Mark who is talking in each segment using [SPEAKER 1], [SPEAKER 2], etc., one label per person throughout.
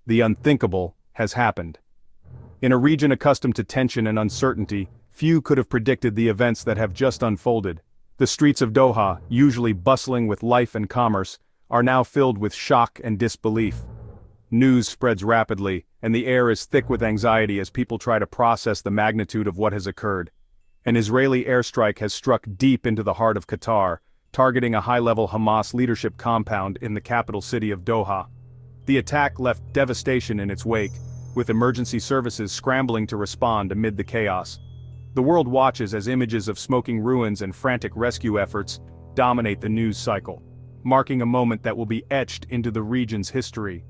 [SPEAKER 1] The unthinkable has happened. In a region accustomed to tension and uncertainty, few could have predicted the events that have just unfolded. The streets of Doha, usually bustling with life and commerce, are now filled with shock and disbelief. News spreads rapidly, and the air is thick with anxiety as people try to process the magnitude of what has occurred. An Israeli airstrike has struck deep into the heart of Qatar, targeting a high-level Hamas leadership compound in the capital city of Doha. The attack left devastation in its wake, with emergency services scrambling to respond amid the chaos. The world watches as images of smoking ruins and frantic rescue efforts dominate the news cycle, marking a moment that will be etched into the region's history.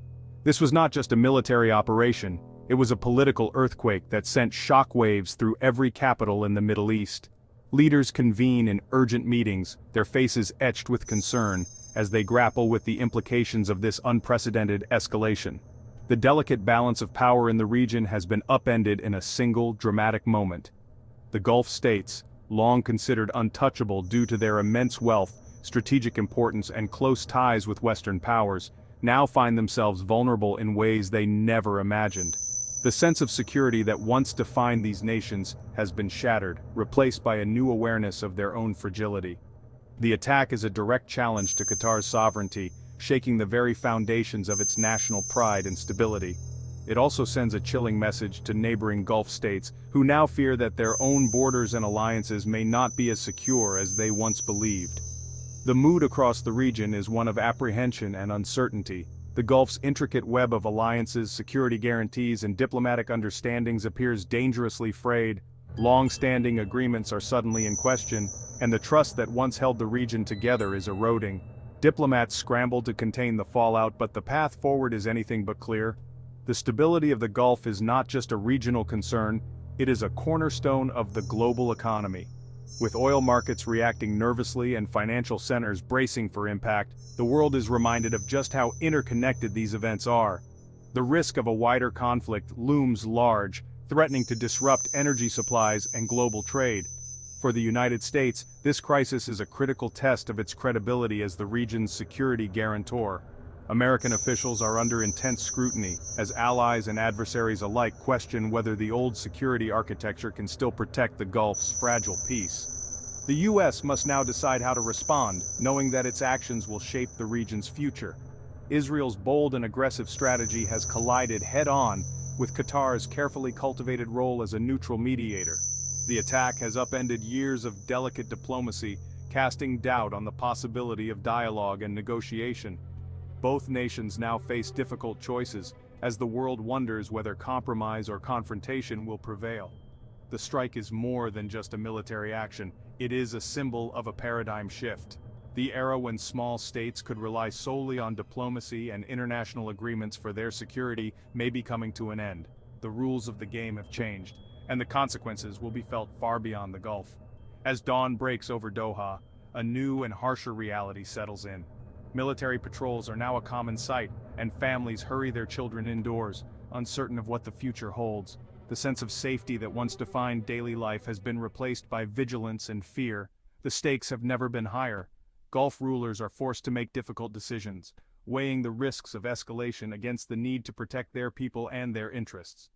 [SPEAKER 1] This was not just a military operation, it was a political earthquake that sent shockwaves through every capital in the Middle East. Leaders convene in urgent meetings, their faces etched with concern, as they grapple with the implications of this unprecedented escalation. The delicate balance of power in the region has been upended in a single dramatic moment. The Gulf states, long considered untouchable due to their immense wealth, strategic importance and close ties with Western powers, now find themselves vulnerable in ways they never imagined. The sense of security that once defined these nations has been shattered, replaced by a new awareness of their own fragility. The attack is a direct challenge to Qatar's sovereignty, shaking the very foundations of its national pride and stability. It also sends a chilling message to neighboring Gulf states, who now fear that their own borders and alliances may not be as secure as they once believed. The mood across the region is one of apprehension and uncertainty. The Gulf's intricate web of alliances, security guarantees, and diplomatic understandings appears dangerously frayed. Long-standing agreements are suddenly in question, and the trust that once held the region together is eroding. Diplomats scramble to contain the fallout, but the path forward is anything but clear. The stability of the Gulf is not just a regional concern, it is a cornerstone of the global economy. With oil markets reacting nervously and financial centers bracing for impact, the world is reminded of just how interconnected these events are. The risk of a wider conflict looms large, threatening to disrupt energy supplies and global trade. For the United States, this crisis is a critical test of its credibility as the region's security guarantor. American officials are under intense scrutiny, as allies and adversaries alike question whether the old security architecture can still protect the Gulf's fragile peace. The U.S. must now decide how to respond, knowing that its actions will shape the region's future. Israel's bold and aggressive strategy has collided head-on with Qatar's carefully cultivated role as a neutral mediator. The attack has upended years of delicate diplomacy, casting doubt on the possibility of dialogue and negotiation. Both nations now face difficult choices, as the world wonders whether compromise or confrontation will prevail. The strike is more than just a military action, it is a symbol of a paradigm shift. The era when small states could rely solely on diplomacy and international agreements for their security may be coming to an end. The rules of the game have changed, and the consequences will be felt far beyond the Gulf. As dawn breaks over Doha, a new and harsher reality settles in. Military patrols are now a common sight, and families hurry their children indoors, uncertain of what the future holds. The sense of safety that once defined daily life has been replaced by vigilance and fear. The stakes have never been higher. Gulf rulers are forced to make difficult decisions, weighing the risks of escalation against the need to protect their people and their interests.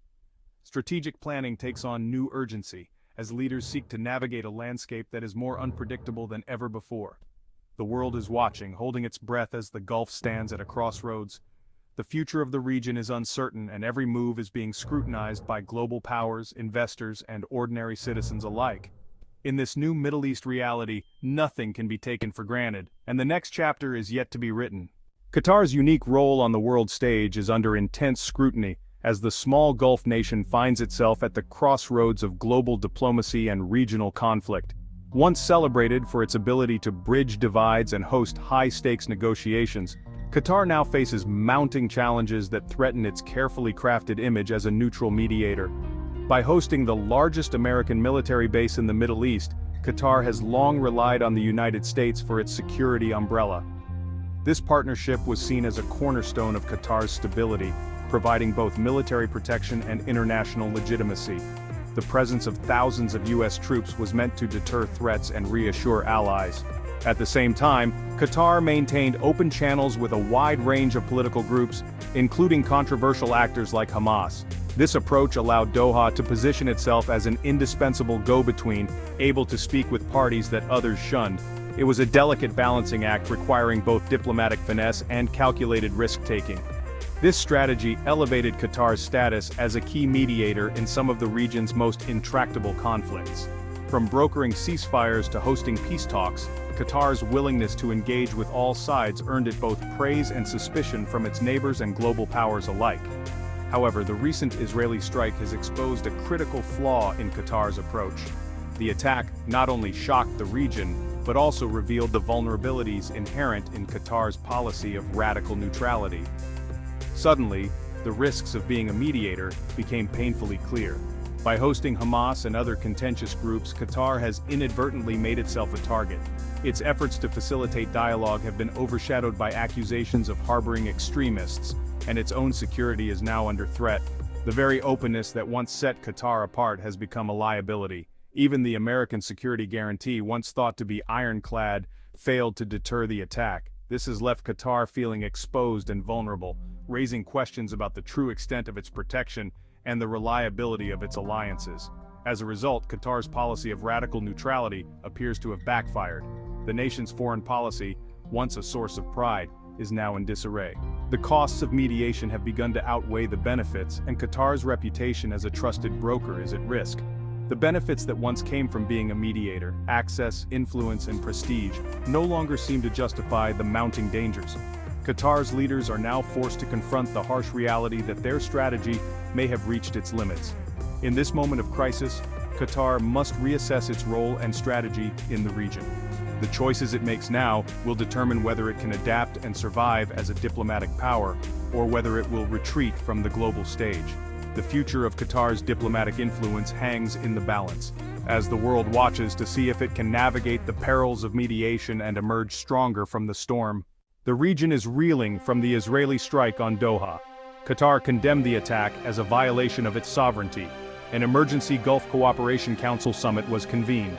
[SPEAKER 1] Strategic planning takes on new urgency, as leaders seek to navigate a landscape that is more unpredictable than ever before. The world is watching, holding its breath as the Gulf stands at a crossroads. The future of the region is uncertain, and every move is being scrutinized by global powers, investors, and ordinary citizens alike. In this new Middle East reality, nothing can be taken for granted, and the next chapter is yet to be written. Qatar's unique role on the world stage is under intense scrutiny, as the small Gulf nation finds itself at the crossroads of global diplomacy and regional conflict. Once celebrated for its ability to bridge divides and host high-stakes negotiations, Qatar now faces mounting challenges that threaten its carefully crafted image as a neutral mediator. By hosting the largest American military base in the Middle East, Qatar has long relied on the United States for its security umbrella. This partnership was seen as a cornerstone of Qatar's stability, providing both military protection and international legitimacy. The presence of thousands of U.S. troops was meant to deter threats and reassure allies. At the same time, Qatar maintained open channels with a wide range of political groups, including controversial actors like Hamas. This approach allowed Doha to position itself as an indispensable go-between, able to speak with parties that others shunned. It was a delicate balancing act requiring both diplomatic finesse and calculated risk-taking. This strategy elevated Qatar's status as a key mediator in some of the region's most intractable conflicts. From brokering ceasefires to hosting peace talks, Qatar's willingness to engage with all sides earned it both praise and suspicion from its neighbors and global powers alike. However, the recent Israeli strike has exposed a critical flaw in Qatar's approach. The attack not only shocked the region, but also revealed the vulnerabilities inherent in Qatar's policy of radical neutrality. Suddenly, the risks of being a mediator became painfully clear. By hosting Hamas and other contentious groups, Qatar has inadvertently made itself a target. Its efforts to facilitate dialogue have been overshadowed by accusations of harboring extremists, and its own security is now under threat. The very openness that once set Qatar apart has become a liability. Even the American security guarantee, once thought to be ironclad, failed to deter the attack. This has left Qatar feeling exposed and vulnerable, raising questions about the true extent of its protection and the reliability of its alliances. As a result, Qatar's policy of radical neutrality appears to have backfired. The nation's foreign policy, once a source of pride, is now in disarray. The costs of mediation have begun to outweigh the benefits, and Qatar's reputation as a trusted broker is at risk. The benefits that once came from being a mediator, access, influence, and prestige, no longer seem to justify the mounting dangers. Qatar's leaders are now forced to confront the harsh reality that their strategy may have reached its limits. In this moment of crisis, Qatar must reassess its role and strategy in the region. The choices it makes now will determine whether it can adapt and survive as a diplomatic power, or whether it will retreat from the global stage. The future of Qatar's diplomatic influence hangs in the balance, as the world watches to see if it can navigate the perils of mediation and emerge stronger from the storm. The region is reeling from the Israeli strike on Doha. Qatar condemned the attack as a violation of its sovereignty. An emergency Gulf Cooperation Council summit was convened.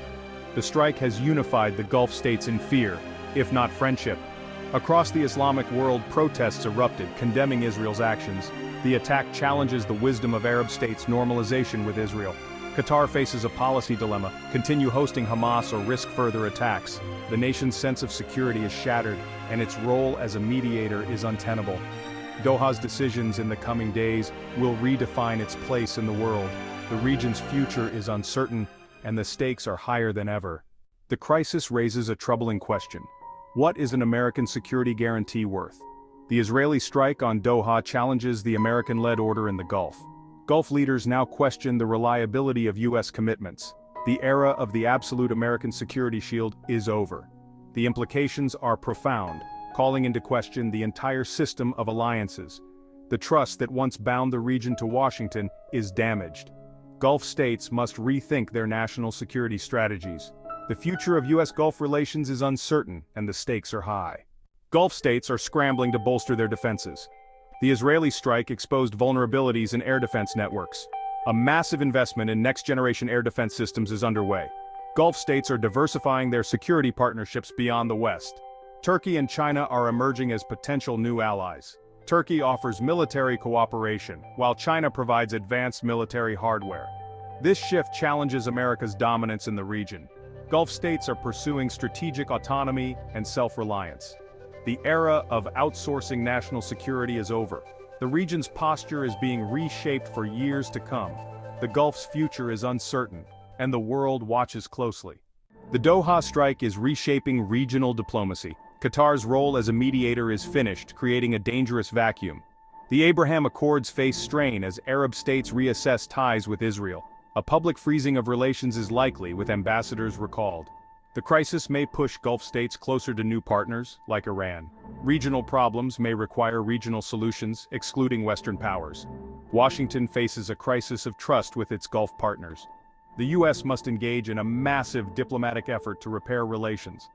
[SPEAKER 1] The strike has unified the Gulf states in fear, if not friendship. Across the Islamic world, protests erupted, condemning Israel's actions. The attack challenges the wisdom of Arab states' normalization with Israel. Qatar faces a policy dilemma: continue hosting Hamas or risk further attacks. The nation's sense of security is shattered, and its role as a mediator is untenable. Doha's decisions in the coming days will redefine its place in the world. The region's future is uncertain, and the stakes are higher than ever. The crisis raises a troubling question. What is an American security guarantee worth? The Israeli strike on Doha challenges the American-led order in the Gulf. Gulf leaders now question the reliability of U.S. commitments. The era of the absolute American security shield is over. The implications are profound, calling into question the entire system of alliances. The trust that once bound the region to Washington is damaged. Gulf states must rethink their national security strategies. The future of U.S. Gulf relations is uncertain, and the stakes are high. Gulf states are scrambling to bolster their defenses. The Israeli strike exposed vulnerabilities in air defense networks. A massive investment in next-generation air defense systems is underway. Gulf states are diversifying their security partnerships beyond the West. Turkey and China are emerging as potential new allies. Turkey offers military cooperation, while China provides advanced military hardware. This shift challenges America's dominance in the region. Gulf states are pursuing strategic autonomy and self-reliance. The era of outsourcing national security is over. The region's posture is being reshaped for years to come. The Gulf's future is uncertain, and the world watches closely. The Doha strike is reshaping regional diplomacy. Qatar's role as a mediator is finished, creating a dangerous vacuum. The Abraham Accords face strain as Arab states reassess ties with Israel. A public freezing of relations is likely, with ambassadors recalled. The crisis may push Gulf states closer to new partners, like Iran. Regional problems may require regional solutions, excluding Western powers. Washington faces a crisis of trust with its Gulf partners. The U.S. must engage in a massive diplomatic effort to repair relations.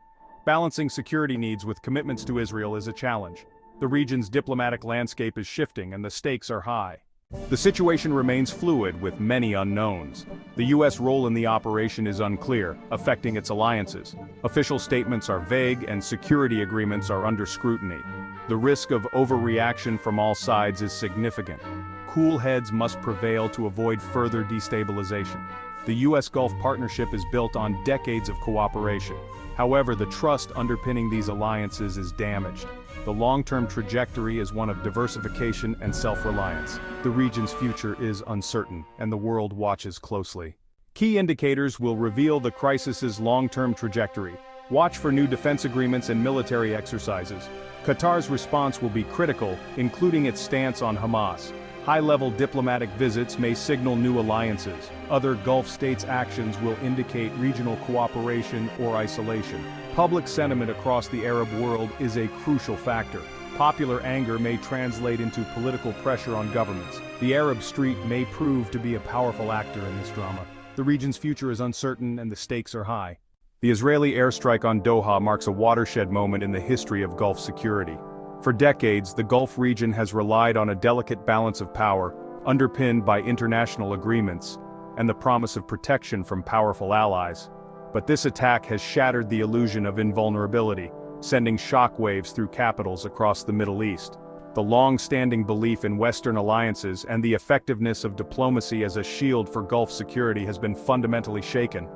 [SPEAKER 1] Balancing security needs with commitments to Israel is a challenge. The region's diplomatic landscape is shifting and the stakes are high. The situation remains fluid with many unknowns. The U.S. role in the operation is unclear, affecting its alliances. Official statements are vague and security agreements are under scrutiny. The risk of overreaction from all sides is significant. Cool heads must prevail to avoid further destabilization. The U.S. Gulf Partnership is built on decades of cooperation. However, the trust underpinning these alliances is damaged. The long-term trajectory is one of diversification and self-reliance. The region's future is uncertain, and the world watches closely. Key indicators will reveal the crisis's long-term trajectory. Watch for new defense agreements and military exercises. Qatar's response will be critical, including its stance on Hamas. High-level diplomatic visits may signal new alliances. Other Gulf states' actions will indicate regional cooperation or isolation. Public sentiment across the Arab world is a crucial factor. Popular anger may translate into political pressure on governments. The Arab street may prove to be a powerful actor in this drama. The region's future is uncertain and the stakes are high. The Israeli airstrike on Doha marks a watershed moment in the history of Gulf security. For decades, the Gulf region has relied on a delicate balance of power, underpinned by international agreements, and the promise of protection from powerful allies. But this attack has shattered the illusion of invulnerability, sending shockwaves through capitals across the Middle East. The long-standing belief in Western alliances and the effectiveness of diplomacy as a shield for Gulf security has been fundamentally shaken.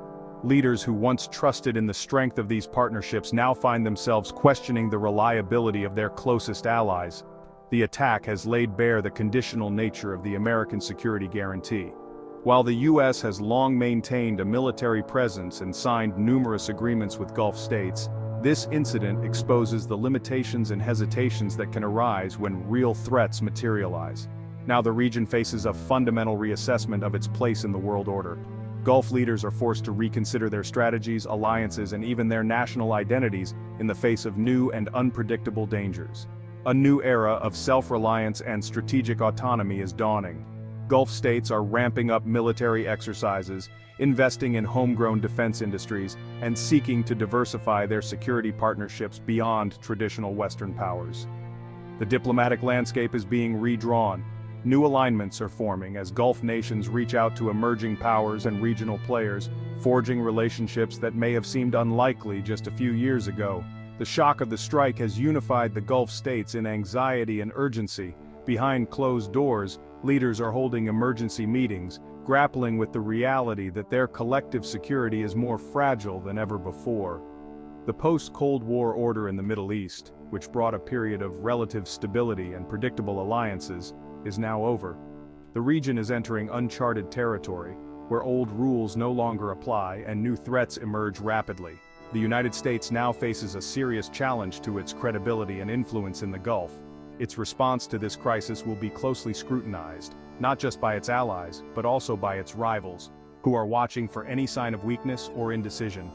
[SPEAKER 1] Leaders who once trusted in the strength of these partnerships now find themselves questioning the reliability of their closest allies. The attack has laid bare the conditional nature of the American security guarantee. While the U.S. has long maintained a military presence and signed numerous agreements with Gulf states, this incident exposes the limitations and hesitations that can arise when real threats materialize. Now the region faces a fundamental reassessment of its place in the world order. Gulf leaders are forced to reconsider their strategies, alliances, and even their national identities in the face of new and unpredictable dangers. A new era of self-reliance and strategic autonomy is dawning. Gulf states are ramping up military exercises, investing in homegrown defense industries, and seeking to diversify their security partnerships beyond traditional Western powers. The diplomatic landscape is being redrawn. New alignments are forming as Gulf nations reach out to emerging powers and regional players, forging relationships that may have seemed unlikely just a few years ago. The shock of the strike has unified the Gulf states in anxiety and urgency. Behind closed doors, leaders are holding emergency meetings, grappling with the reality that their collective security is more fragile than ever before. The post-Cold War order in the Middle East, which brought a period of relative stability and predictable alliances, is now over. The region is entering uncharted territory, where old rules no longer apply and new threats emerge rapidly. The United States now faces a serious challenge to its credibility and influence in the Gulf. Its response to this crisis will be closely scrutinized, not just by its allies, but also by its rivals, who are watching for any sign of weakness or indecision.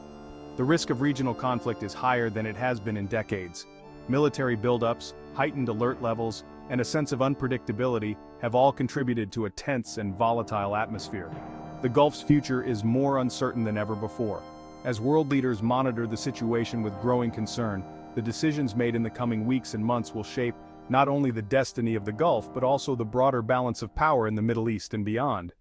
[SPEAKER 1] The risk of regional conflict is higher than it has been in decades. Military buildups, heightened alert levels, and a sense of unpredictability have all contributed to a tense and volatile atmosphere. The Gulf's future is more uncertain than ever before. As world leaders monitor the situation with growing concern, the decisions made in the coming weeks and months will shape not only the destiny of the Gulf but also the broader balance of power in the Middle East and beyond.